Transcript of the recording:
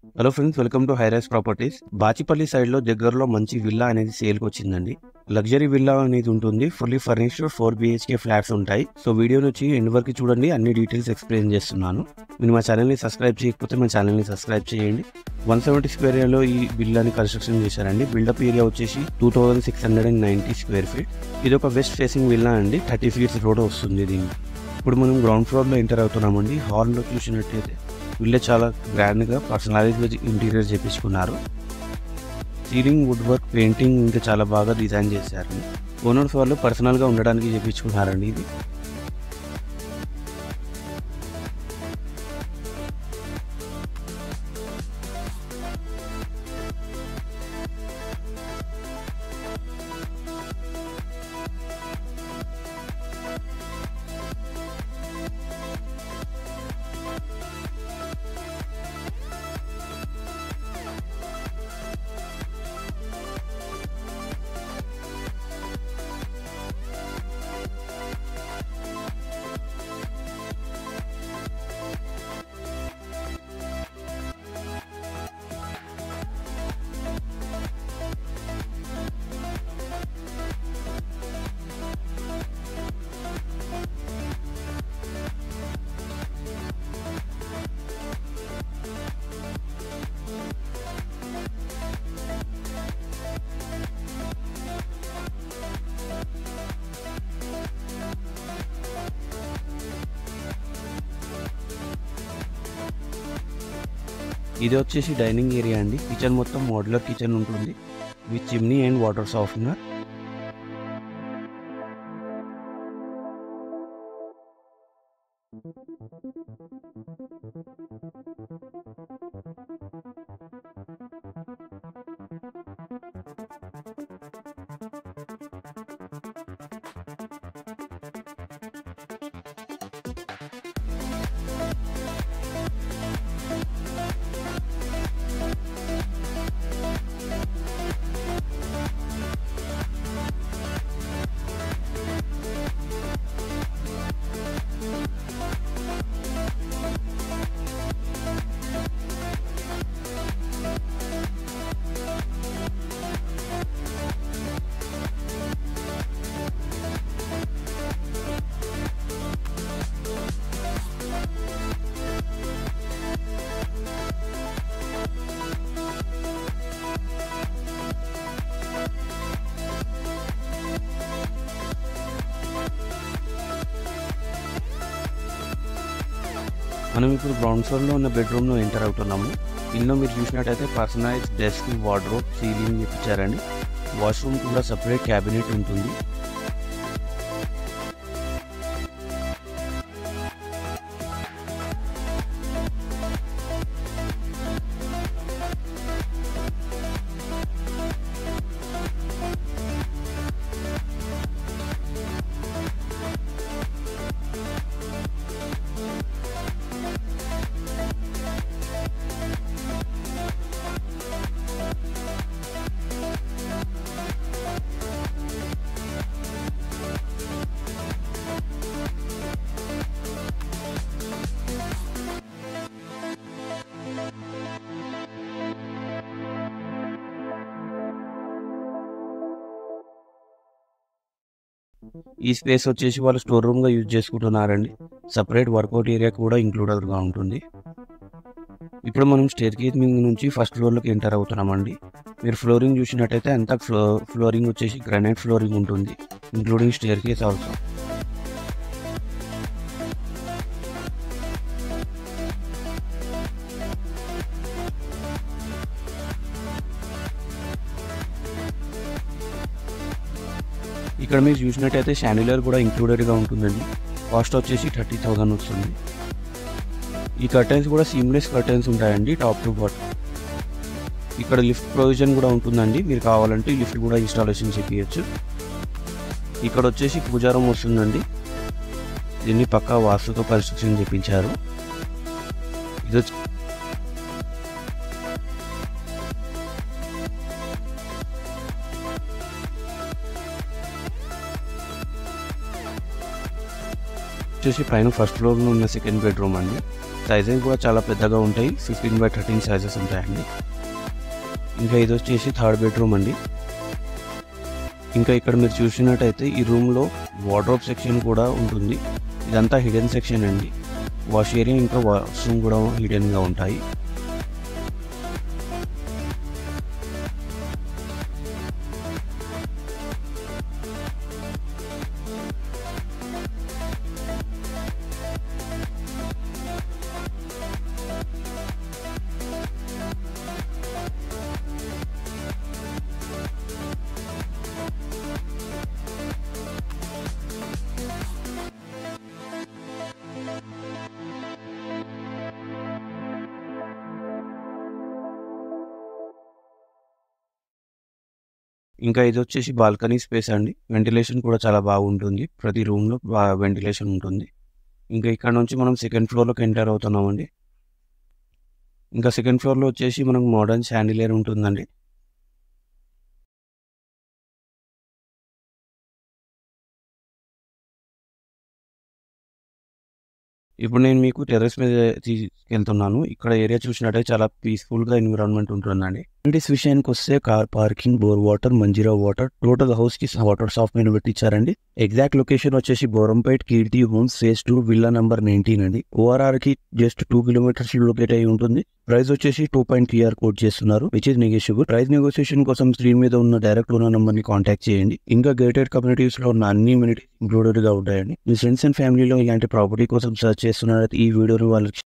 Hello friends, welcome to Hirise Properties. Bachupally సైడ్లో దగ్గరలో మంచి విల్లా అనేది సేల్కి వచ్చిందండి. లగ్జరీ విల్లా అనేది ఉంటుంది. ఫుల్లీ ఫర్నిష్డ్ 4 BHK ఫ్లాట్స్ ఉంటాయి. సో వీడియోని వచ్చి ఎండ్ వరకు చూడండి, అన్ని డీటెయిల్స్ ఎక్స్ప్లెయిన్ చేస్తున్నాను. మీరు మా ఛానల్ని సబ్స్క్రైబ్ చేయకపోతే మా ఛానల్ని సబ్స్క్రైబ్ చేయండి. 170 స్క్వేర్ ఏరియాలో ఈ విల్లాని కన్స్ట్రక్షన్ చేశారండి. బిల్డప్ ఏరియా వచ్చేసి 2690 స్క్వేర్ ఫీట్. ఇది ఒక వెస్ట్ ఫేసింగ్ విల్లా అండి. 30 ఫీట్స్ రోడ్ వస్తుంది దీనికి. ఇప్పుడు మనం గ్రౌండ్ ఫ్లోర్లో ఎంటర్ అవుతున్నామండి. హాల్లో చూసినట్టయితే విల్లా చాలా గ్రాండ్గా పర్సనలైజ్గా ఇంటీరియర్ చేపించుకున్నారు. సీలింగ్ వుడ్ వర్క్, పెయింటింగ్ ఇంకా చాలా బాగా డిజైన్ చేశారు. ఓనర్స్ వాళ్ళు పర్సనల్గా ఉండడానికి చేపించుకున్నారండి ఇది. ఇది వచ్చేసి డైనింగ్ ఏరియా అండి. కిచెన్ మొత్తం మోడ్యులర్ కిచెన్ ఉంటుంది with chimney and water softener. మనం ఇప్పుడు గ్రౌండ్ ఫ్లోర్లో ఉన్న బెడ్రూమ్లో ఎంటర్ అవుతున్నాము. ఇందులో మీరు చూసినట్టయితే పర్సనలైజ్ డెస్క్, వార్డ్రోబ్, సీలింగ్ చేయించారండి. వాష్రూమ్ కూడా సపరేట్ క్యాబినెట్ ఉంటుంది. ఈ స్పేస్ వచ్చేసి వాళ్ళు స్టోర్ రూమ్గా యూజ్ చేసుకుంటున్నారండి. సపరేట్ వర్కౌట్ ఏరియా కూడా ఇంక్లూడెడ్గా ఉంటుంది. ఇప్పుడు మనం స్టేర్ కేస్ నుంచి ఫస్ట్ ఫ్లోర్లోకి ఎంటర్ అవుతున్నామండి. మీరు ఫ్లోరింగ్ చూసినట్టయితే అంతా ఫ్లోరింగ్ వచ్చేసి గ్రానైట్ ఫ్లోరింగ్ ఉంటుంది, ఇంక్లూడింగ్ స్టేర్ కేస్ ఆల్సో. ఇక్కడ మీరు చూసినట్టయితే షాండిలియర్ కూడా ఇంక్లూడెడ్గా ఉంటుందండి. కాస్ట్ వచ్చేసి 30,000 వస్తుంది. ఈ కర్టెన్స్ కూడా సీమ్లెస్ కర్టెన్స్ ఉంటాయండి, టాప్ టు బాటమ్. ఇక్కడ లిఫ్ట్ ప్రొవిజన్ కూడా ఉంటుందండి. మీరు కావాలంటే లిఫ్ట్ కూడా ఇన్స్టాలేషన్ చేయించచ్చు. ఇక్కడ వచ్చేసి పూజారం వస్తుందండి. దీన్ని పక్కా వాస్తుతో కన్స్ట్రక్షన్ చేయించారు. ఇది వచ్చేసి పైన ఫస్ట్ ఫ్లోర్లో ఉన్న సెకండ్ బెడ్రూమ్ అండి. సైజెస్ కూడా చాలా పెద్దగా ఉంటాయి, 15x13 సైజెస్ ఉంటాయండి. ఇంకా ఇది వచ్చేసి థర్డ్ బెడ్రూమ్ అండి. ఇంకా ఇక్కడ మీరు చూసినట్టయితే ఈ రూమ్లో వార్డ్రోబ్ సెక్షన్ కూడా ఉంటుంది. ఇదంతా హిడెన్ సెక్షన్ అండి. వాష్ ఏరియా ఇంకా వాష్రూమ్ కూడా హిడెన్గా ఉంటాయి. ఇంకా ఇది వచ్చేసి బాల్కనీ స్పేస్ అండి. వెంటిలేషన్ కూడా చాలా బాగుంటుంది. ప్రతి రూమ్లో వెంటిలేషన్ ఉంటుంది. ఇంకా ఇక్కడ నుంచి మనం సెకండ్ ఫ్లోర్లోకి ఎంటర్ అవుతున్నామండి. ఇంకా సెకండ్ ఫ్లోర్లో వచ్చేసి మనకు మోడర్న్ షాండిలియర్ ఉంటుందండి. ఇప్పుడు నేను మీకు టెర్రస్ మీద తీసుకెళ్తున్నాను. ఇక్కడ ఏరియా చూసినట్టయితే చాలా పీస్ఫుల్గా ఎన్విరాన్మెంట్ ఉంటుందండి. అమ్యూనిటీస్ విషయానికి వస్తే car parking, bore water, Manjira water, total హౌస్కి వాటర్ సాఫ్ట్వేర్ పెట్టించారండి. ఎగ్జాక్ట్ లొకేషన్ వచ్చేసి Borampet Keerthi homes phase 2 villa number 19 అండి. ORRకి జస్ట్ 2 కిలోమీటర్స్ లొకేట్ అయి ఉంటుంది. ప్రైస్ వచ్చేసి 2 PR కోడ్ చేస్తున్నారు, which is negotiable. Price negotiation కోసం స్క్రీన్ మీద ఉన్న డైరెక్ట్ ఓనర్ నంబర్ ని కాంటాక్ట్ చేయండి. ఇంకా గేటెడ్ కమ్యూనిటీస్ లో ఉన్న అన్ని అమ్యూనిటీస్ ఇంక్లూడెడ్ గా ఉంటాయండి. మీ ఫ్రెండ్స్ అండ్ ఫ్యామిలీలో ఇలాంటి ప్రాపర్టీ కోసం సర్చ్ చేస్తున్నారు, ఈ వీడియోని వాళ్ళకి